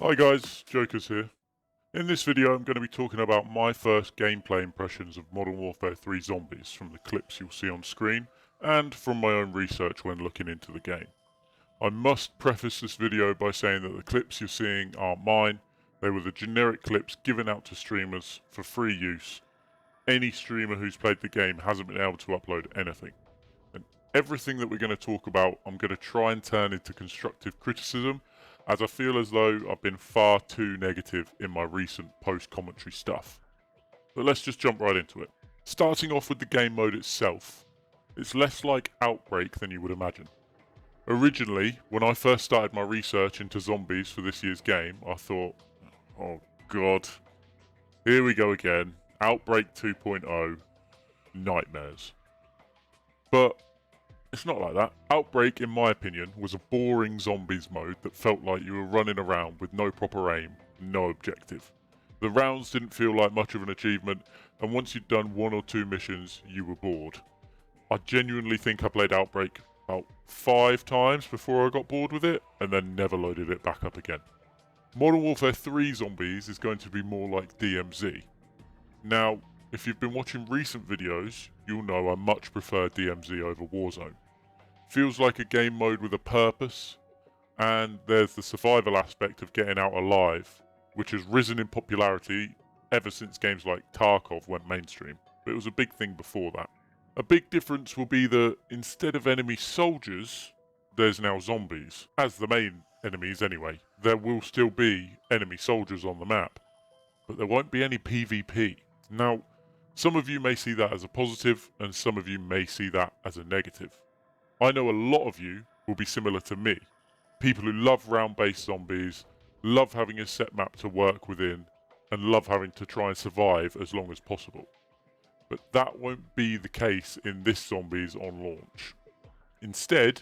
Hi guys, Jokers here. In this video I'm going to be talking about my first gameplay impressions of Modern Warfare 3 Zombies from the clips you'll see on screen and from my own research when looking into the game. I must preface this video by saying that the clips you're seeing aren't mine. They were the generic clips given out to streamers for free use. Any streamer who's played the game hasn't been able to upload anything. And everything that we're going to talk about I'm going to try and turn into constructive criticism, as I feel as though I've been far too negative in my recent post-commentary stuff. But let's just jump right into it. Starting off with the game mode itself, it's less like Outbreak than you would imagine. Originally, when I first started my research into zombies for this year's game, I thought, oh god, here we go again, Outbreak 2.0, nightmares. But it's not like that. Outbreak, in my opinion, was a boring zombies mode that felt like you were running around with no proper aim, no objective. The rounds didn't feel like much of an achievement, and once you'd done 1 or 2 missions, you were bored. I genuinely think I played Outbreak about 5 times before I got bored with it, and then never loaded it back up again. Modern Warfare 3 Zombies is going to be more like DMZ. Now, if you've been watching recent videos, you'll know I much prefer DMZ over Warzone. Feels like a game mode with a purpose, and there's the survival aspect of getting out alive, which has risen in popularity ever since games like Tarkov went mainstream, but it was a big thing before that. A big difference will be that instead of enemy soldiers, there's now zombies, as the main enemies anyway. There will still be enemy soldiers on the map, but there won't be any PvP. Now, some of you may see that as a positive, and some of you may see that as a negative. I know a lot of you will be similar to me. People who love round-based zombies, love having a set map to work within, and love having to try and survive as long as possible. But that won't be the case in this Zombies on launch. Instead,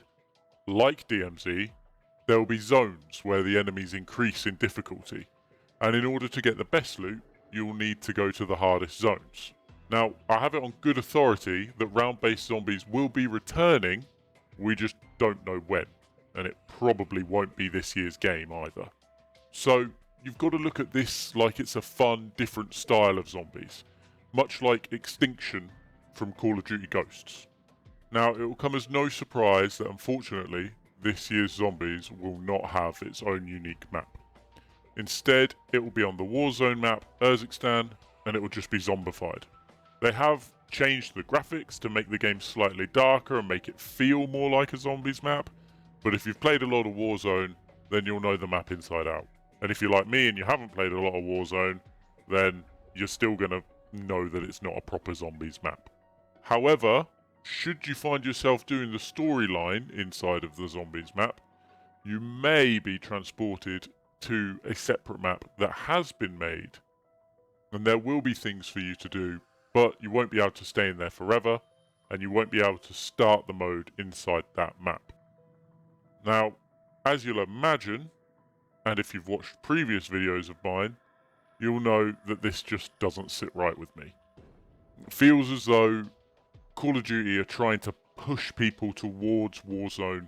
like DMZ, there will be zones where the enemies increase in difficulty, and in order to get the best loot, you'll need to go to the hardest zones. Now, I have it on good authority that round-based zombies will be returning. We just don't know when, and it probably won't be this year's game either. So, you've got to look at this like it's a fun, different style of zombies, much like Extinction from Call of Duty Ghosts. Now, it will come as no surprise that unfortunately, this year's Zombies will not have its own unique map. Instead, it will be on the Warzone map, Urzikstan, and it will just be zombified. They have changed the graphics to make the game slightly darker and make it feel more like a zombies map, but if you've played a lot of Warzone, then you'll know the map inside out. And if you're like me and you haven't played a lot of Warzone, then you're still going to know that it's not a proper zombies map. However, should you find yourself doing the storyline inside of the zombies map, you may be transported to a separate map that has been made, and there will be things for you to do, but you won't be able to stay in there forever, and you won't be able to start the mode inside that map. Now, as you'll imagine, and if you've watched previous videos of mine, you'll know that this just doesn't sit right with me. It feels as though Call of Duty are trying to push people towards Warzone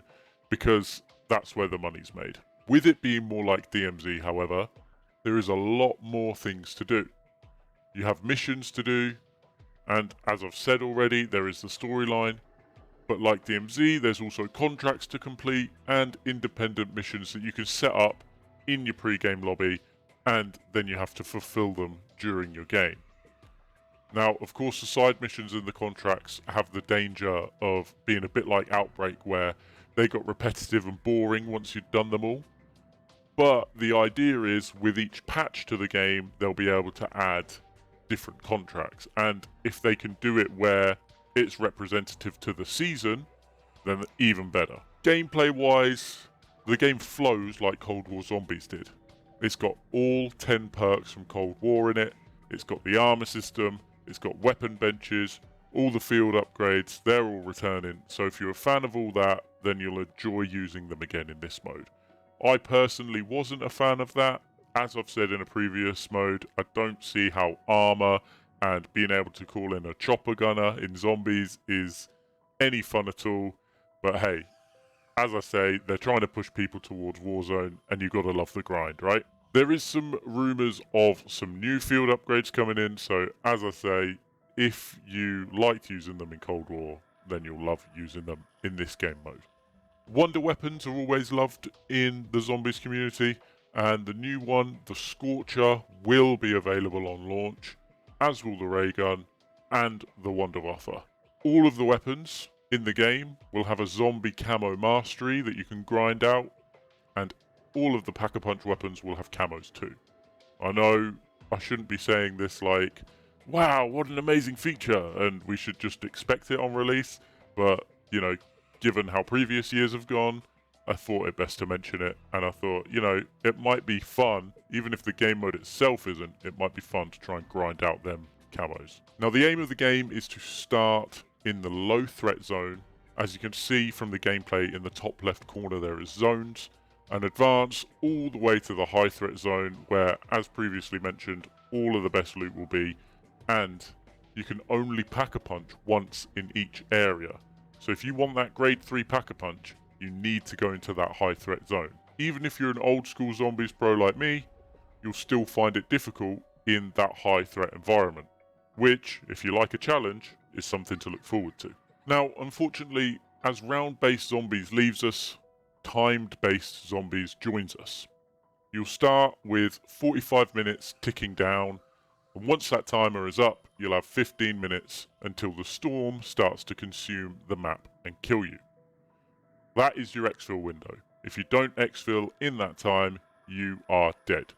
because that's where the money's made. With it being more like DMZ, however, there is a lot more things to do. You have missions to do, and as I've said already, there is the storyline, but like DMZ, there's also contracts to complete and independent missions that you can set up in your pre-game lobby, and then you have to fulfill them during your game. Now, of course, the side missions and the contracts have the danger of being a bit like Outbreak, where they got repetitive and boring once you'd done them all. But the idea is, with each patch to the game, they'll be able to add different contracts, and if they can do it where it's representative to the season, then even better. Gameplay wise, the game flows like Cold War Zombies did. It's got all 10 perks from Cold War in it, it's got the armor system, it's got weapon benches, all the field upgrades, they're all returning, so if you're a fan of all that, then you'll enjoy using them again in this mode. I personally wasn't a fan of that. As I've said in a previous mode, I don't see how armor and being able to call in a chopper gunner in zombies is any fun at all. But hey, as I say, they're trying to push people towards Warzone, and you've got to love the grind, right? There is some rumours of some new field upgrades coming in, so as I say, if you liked using them in Cold War, then you'll love using them in this game mode. Wonder weapons are always loved in the Zombies community, and the new one, the Scorcher, will be available on launch, as will the ray gun and the Wonder Waffe. All of the weapons in the game will have a zombie camo mastery that you can grind out, and all of the Pack-a-Punch weapons will have camos too. I know I shouldn't be saying this like, wow, what an amazing feature, and we should just expect it on release, but, you know, given how previous years have gone, I thought it best to mention it, and I thought, you know, it might be fun, even if the game mode itself isn't, it might be fun to try and grind out them camos. Now, the aim of the game is to start in the low threat zone. As you can see from the gameplay in the top left corner, there is zones, and advance all the way to the high threat zone where, as previously mentioned, all of the best loot will be, and you can only Pack-a-Punch once in each area. So if you want that grade 3 Pack-a-Punch, you need to go into that high threat zone. Even if you're an old school Zombies pro like me, you'll still find it difficult in that high threat environment, which, if you like a challenge, is something to look forward to. Now, unfortunately, as round-based Zombies leaves us, timed-based Zombies joins us. You'll start with 45 minutes ticking down, and once that timer is up, you'll have 15 minutes until the storm starts to consume the map and kill you. That is your exfil window. If you don't exfil in that time, you are dead.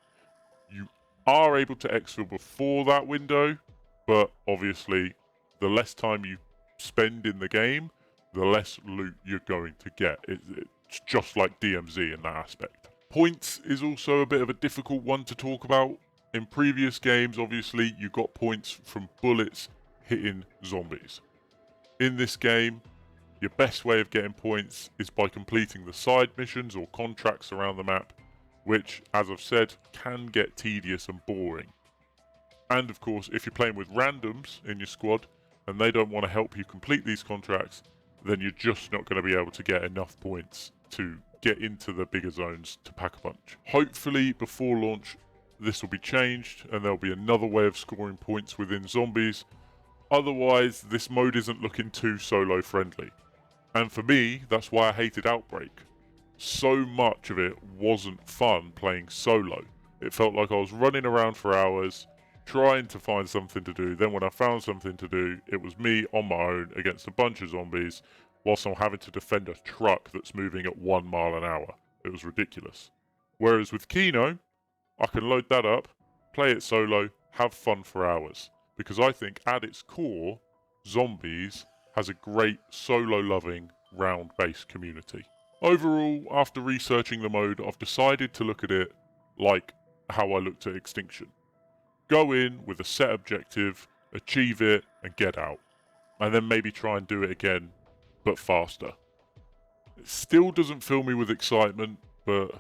You are able to exfil before that window, but obviously, the less time you spend in the game, the less loot you're going to get. It's just like DMZ in that aspect. Points is also a bit of a difficult one to talk about. In previous games, obviously, you got points from bullets hitting zombies. In this game, your best way of getting points is by completing the side missions or contracts around the map, which, as I've said, can get tedious and boring. And of course, if you're playing with randoms in your squad and they don't want to help you complete these contracts, then you're just not going to be able to get enough points to get into the bigger zones to Pack-a-Punch. Hopefully, before launch, this will be changed and there'll be another way of scoring points within Zombies. Otherwise, this mode isn't looking too solo friendly. And for me, that's why I hated Outbreak. So much of it wasn't fun playing solo. It felt like I was running around for hours, trying to find something to do. Then when I found something to do, it was me on my own against a bunch of zombies, whilst I'm having to defend a truck that's moving at 1 mile an hour. It was ridiculous. Whereas with Kino, I can load that up, play it solo, have fun for hours. Because I think at its core, Zombies has a great solo-loving, round-based community. Overall, after researching the mode, I've decided to look at it like how I looked at Extinction. Go in with a set objective, achieve it, and get out. And then maybe try and do it again, but faster. It still doesn't fill me with excitement, but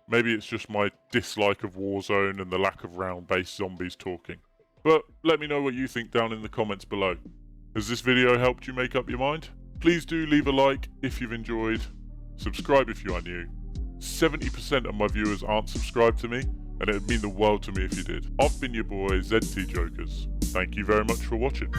maybe it's just my dislike of Warzone and the lack of round-based zombies talking. But let me know what you think down in the comments below. Has this video helped you make up your mind? Please do leave a like if you've enjoyed, subscribe if you are new. 70% of my viewers aren't subscribed to me, and it would mean the world to me if you did. I've been your boy, ZT Jokers. Thank you very much for watching.